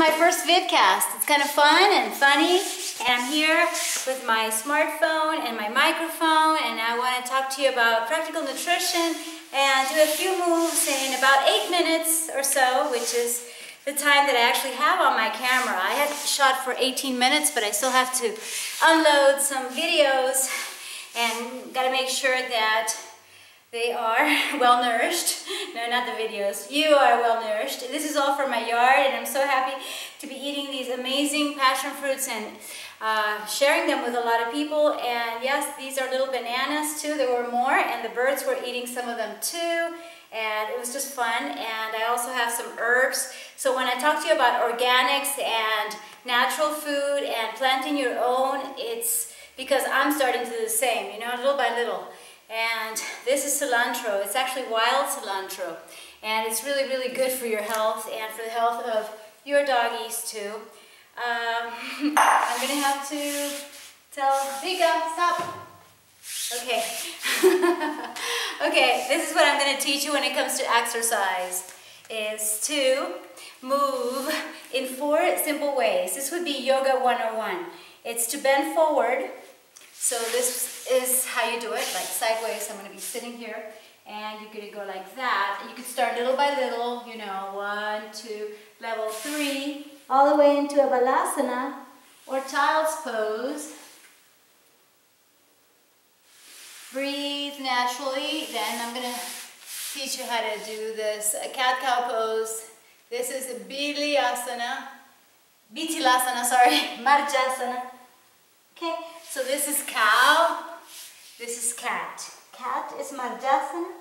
my first vidcast. It's kind of fun and funny, and I'm here with my smartphone and my microphone, and I want to talk to you about practical nutrition and do a few moves in about 8 minutes or so, which is the time that I actually have on my camera. I had shot for 18 minutes, but I still have to unload some videos and got to make sure that they are well nourished. No, not the videos. You are well nourished. This is all from my yard, and I'm so happy to be eating these amazing passion fruits and sharing them with a lot of people. And yes, these are little bananas too. There were more, and the birds were eating some of them too. And it was just fun. And I also have some herbs. So when I talk to you about organics and natural food and planting your own, it's because I'm starting to do the same, you know, little by little. And this is cilantro. It's actually wild cilantro, and it's really, really good for your health and for the health of your doggies too. I'm gonna have to tell Liga, stop. Okay. Okay, this is what I'm gonna teach you when it comes to exercise, is to move in 4 simple ways. This would be Yoga 101. It's to bend forward. So this is how you do it, like sideways. I'm going to be sitting here, and you're going to go like that. You can start little by little, you know, 1, 2, level 3, all the way into a balasana or child's pose. Breathe naturally. Then I'm going to teach you how to do this cat-cow pose. This is a Bitilasana, sorry, Marjasana. Okay, so this is cow, this is cat. Cat is Marjasana,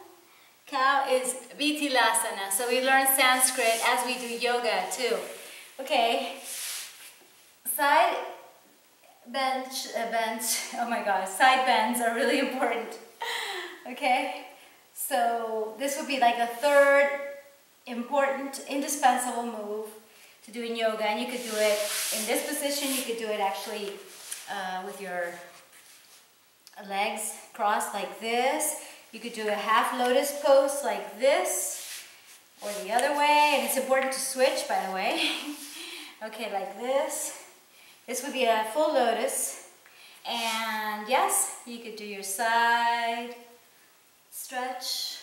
cow is Bitilasana. So we learn Sanskrit as we do yoga too. Okay, side bends, oh my gosh, side bends are really important. Okay, so this would be like the 3rd important, indispensable move to do in yoga. And you could do it in this position, you could do it actually with your legs crossed like this. You could do a half lotus pose like this, or the other way, and it's important to switch, by the way. Okay, like this. This would be a full lotus. And yes, you could do your side stretch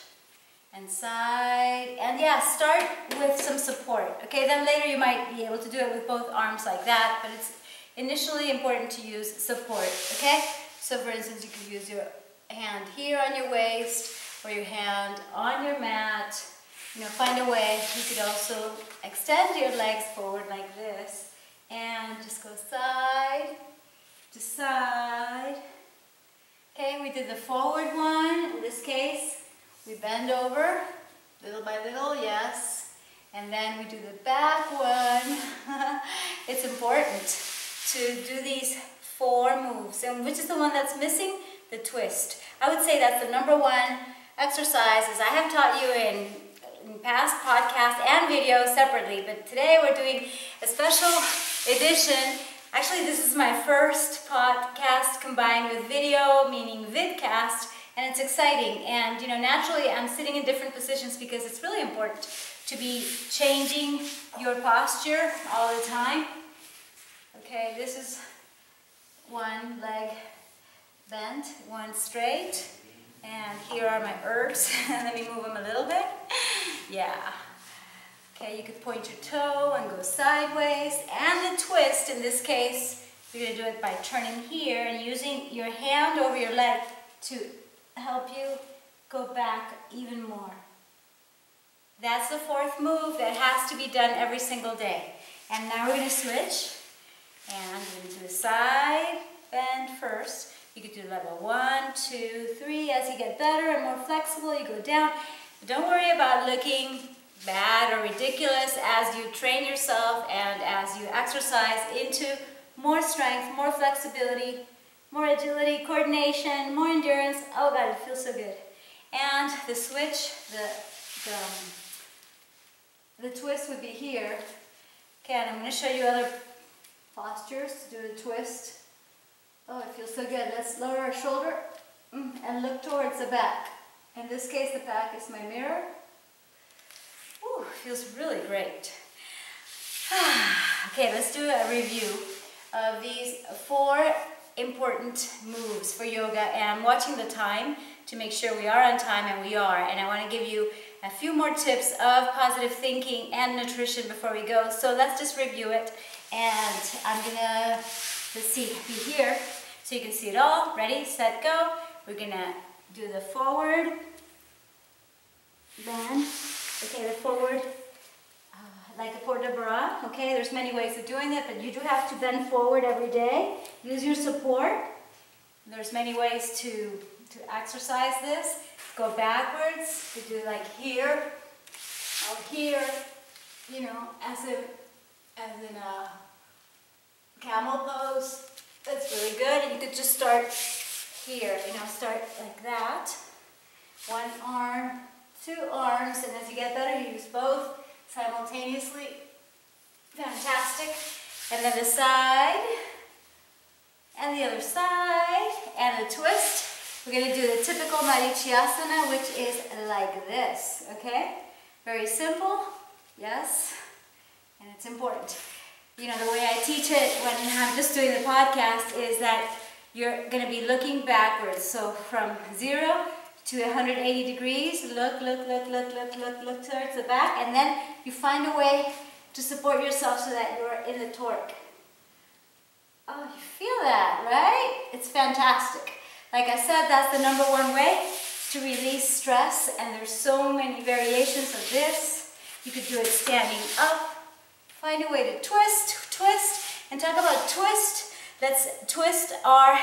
and side, and yeah, start with some support. Okay, then later you might be able to do it with both arms like that, but it's initially important to use support, okay? So for instance, you could use your hand here on your waist, or your hand on your mat. You know, find a way. You could also extend your legs forward like this, and just go side to side. Okay, we did the forward one. In this case, we bend over, little by little, yes. And then we do the back one. It's important to do these 4 moves. And which is the one that's missing? The twist. I would say that's the #1 exercise, as I have taught you in past podcasts and videos separately. But today we're doing a special edition. Actually, this is my first podcast combined with video, meaning vidcast, and it's exciting. And you know, naturally I'm sitting in different positions because it's really important to be changing your posture all the time. Okay, this is 1 leg bent, 1 straight, and here are my herbs. Let me move them a little bit. Yeah. Okay, you could point your toe and go sideways, and the twist, in this case, you're going to do it by turning here and using your hand over your leg to help you go back even more. That's the 4th move that has to be done every single day. And now we're going to switch. And we're going to do the side bend first. You could do level 1, 2, 3. As you get better and more flexible, you go down. But don't worry about looking bad or ridiculous as you train yourself and as you exercise into more strength, more flexibility, more agility, coordination, more endurance. Oh God, it feels so good. And the switch, the twist would be here. Okay, and I'm going to show you other postures to do the twist. Oh, it feels so good. Let's lower our shoulder and look towards the back. In this case, the back is my mirror. Ooh, feels really great. Okay, let's do a review of these 4 important moves for yoga, and I'm watching the time to make sure we are on time, and we are, and I want to give you a few more tips of positive thinking and nutrition before we go. So let's just review it, and I'm gonna, let's see, be here so you can see it all. Ready, set, go. We're gonna do the forward bend, okay, the forward like a porta bra, okay? There's many ways of doing it, but you do have to bend forward every day. Use your support. There's many ways to exercise this. Go backwards. You do like here, or here, you know, as in a camel pose. That's really good. And you could just start here, you know, start like that. 1 arm, 2 arms, and as you get better, you use both simultaneously. Fantastic. And then the side, and the other side, and the twist. We're going to do the typical Marichiyasana, which is like this, okay? Very simple, yes, and it's important. You know, the way I teach it when I'm just doing the podcast is that you're going to be looking backwards. So from 0 to 180 degrees, look towards the back, and then you find a way to support yourself so that you're in the torque. Oh, you feel that, right? It's fantastic. Like I said, that's the #1 way to release stress, and there's so many variations of this. You could do it standing up. Find a way to twist, and talk about twist. Let's twist our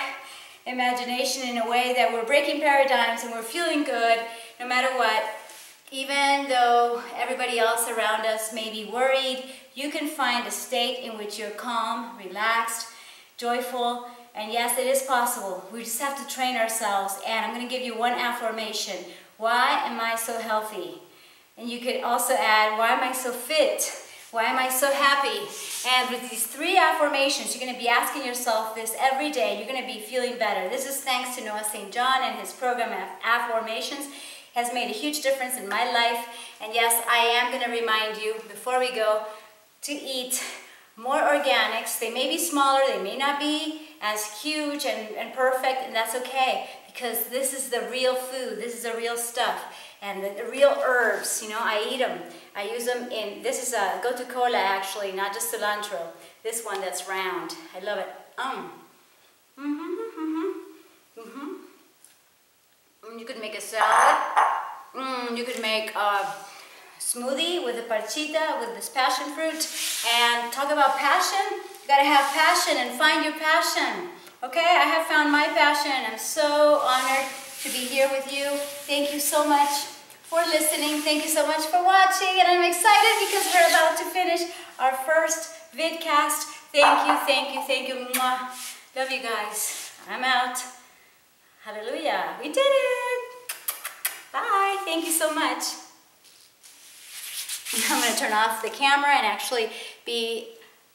imagination in a way that we're breaking paradigms and we're feeling good no matter what. Even though everybody else around us may be worried, you can find a state in which you're calm, relaxed, joyful, and yes, it is possible. We just have to train ourselves, and I'm going to give you 1 affirmation. Why am I so healthy? And you could also add, why am I so fit? Why am I so happy? And with these 3 affirmations, you're going to be asking yourself this every day. You're going to be feeling better. This is thanks to Noah St. John and his program of affirmations. Has made a huge difference in my life. And yes, I am going to remind you before we go to eat more organics. They may be smaller, they may not be as huge and perfect, and that's okay, because this is the real food, this is the real stuff, and the real herbs, you know, I eat them. I use them in, this is a gotu kola actually, not just cilantro. This one that's round, I love it. You could make a salad, you could make a smoothie with the parchita, with this passion fruit. And talk about passion, you gotta have passion and find your passion. Okay, I have found my passion, and I'm so honored to be here with you. Thank you so much for listening. Thank you so much for watching, and I'm excited because we're about to finish our first vidcast. Thank you. Mwah. Love you guys. I'm out. Hallelujah. We did it. Bye. Thank you so much. I'm going to turn off the camera and actually be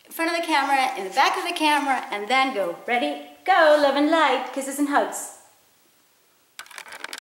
in front of the camera, in the back of the camera, and then go. Ready? Go. Love and light. Kisses and hugs.